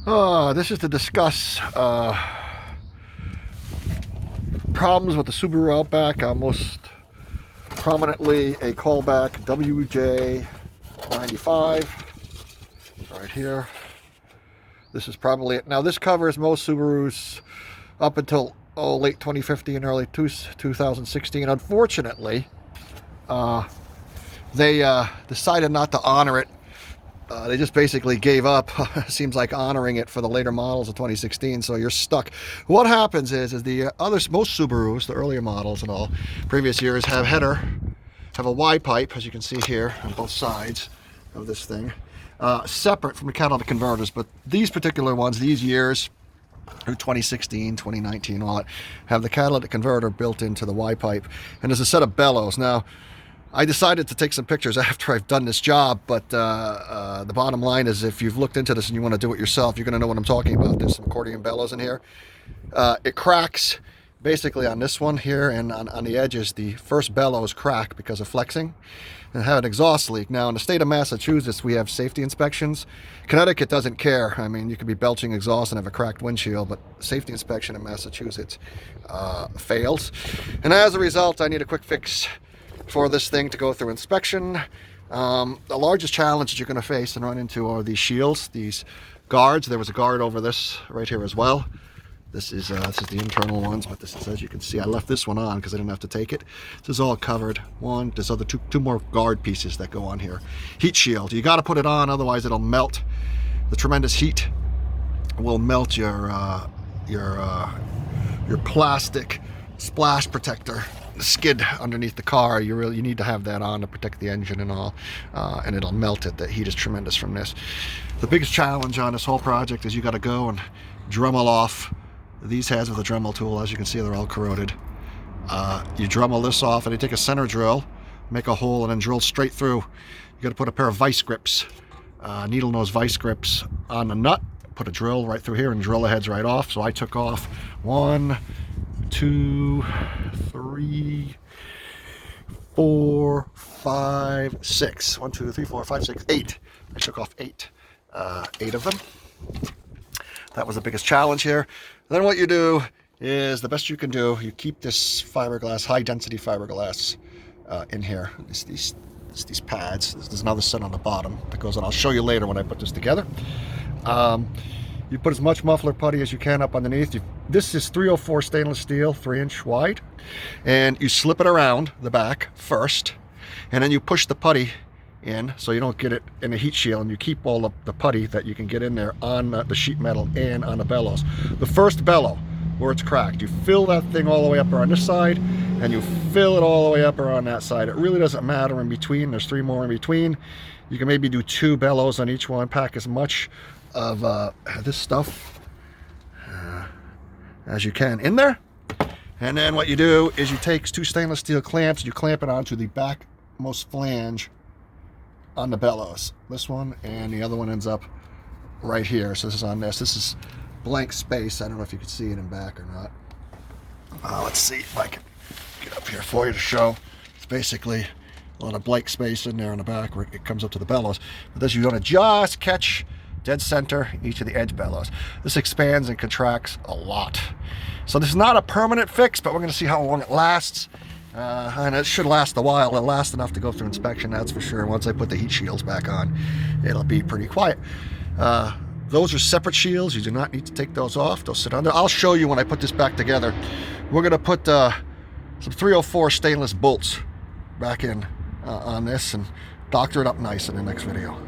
This is to discuss problems with the Subaru Outback, most prominently a callback WJ95 right here. This is probably it. Now this covers most Subarus up until late 2015, early 2016. Unfortunately, they decided not to honor it. They just basically gave up. Seems like honoring it for the later models of 2016, so you're stuck. What happens is most Subarus, the earlier models and all, previous years have a Y pipe, as you can see here on both sides of this thing, separate from the catalytic converters. But these particular ones, these years, through 2016, 2019, all that, have the catalytic converter built into the Y pipe, and there's a set of bellows. Now, I decided to take some pictures after I've done this job, but the bottom line is, if you've looked into this and you want to do it yourself, you're going to know what I'm talking about. There's some accordion bellows in here. It cracks basically on this one here, and on the edges, the first bellows crack because of flexing and have an exhaust leak. Now, in the state of Massachusetts, we have safety inspections. Connecticut doesn't care. I mean, you could be belching exhaust and have a cracked windshield, but safety inspection in Massachusetts fails. And as a result, I need a quick fix for this thing to go through inspection. The largest challenge that you're going to face and run into are these shields, these guards. There was a guard over this right here as well. This is the internal ones, but this is, as you can see, I left this one on because I didn't have to take it. This is all covered. There's other two more guard pieces that go on here. Heat shield, you got to put it on, otherwise it'll melt. The tremendous heat will melt your plastic splash protector, the skid underneath the car. You need to have that on to protect the engine and all, and it'll melt it. The heat is tremendous from this. The biggest challenge on this whole project is you got to go and Dremel off these heads with a Dremel tool. As you can see, they're all corroded. You Dremel this off, and you take a center drill, make a hole, and then drill straight through. You got to put a pair of vice grips, needle nose vice grips on the nut, put a drill right through here and drill the heads right off. So I took off 1, 2, 3, 4, 5, 6. 1, 2, 3, 4, 5, 6, 8. I took off 8 of them. That was the biggest challenge here. Then what you do is, the best you can do, you keep this fiberglass, high density fiberglass in here. It's these pads. There's another set on the bottom that goes on. I'll show you later when I put this together. You put as much muffler putty as you can up underneath. This is 304 stainless steel, 3-inch wide, and you slip it around the back first, and then you push the putty in so you don't get it in the heat shield, and you keep all of the putty that you can get in there on the sheet metal and on the bellows. The first bellow where it's cracked, you fill that thing all the way up on this side, and you fill it all the way up on that side. It really doesn't matter in between. There's 3 more in between. You can maybe do 2 bellows on each one. Pack as much of this stuff as you can in there, and then what you do is you take 2 stainless steel clamps, you clamp it onto the backmost flange on the bellows, this one, and the other one ends up right here. So this is on this is blank space. I don't know if you can see it in back or not. Let's see if I can get up here for you to show. It's basically a lot of blank space in there on the back where it comes up to the bellows, but this, you want to just catch dead center each of the edge bellows. This expands and contracts a lot. So this is not a permanent fix, but we're going to see how long it lasts. And it should last a while. It'll last enough to go through inspection, that's for sure. Once I put the heat shields back on, it'll be pretty quiet. Those are separate shields. You do not need to take those off. They'll sit under. I'll show you when I put this back together. We're going to put some 304 stainless bolts back in on this and doctor it up nice in the next video.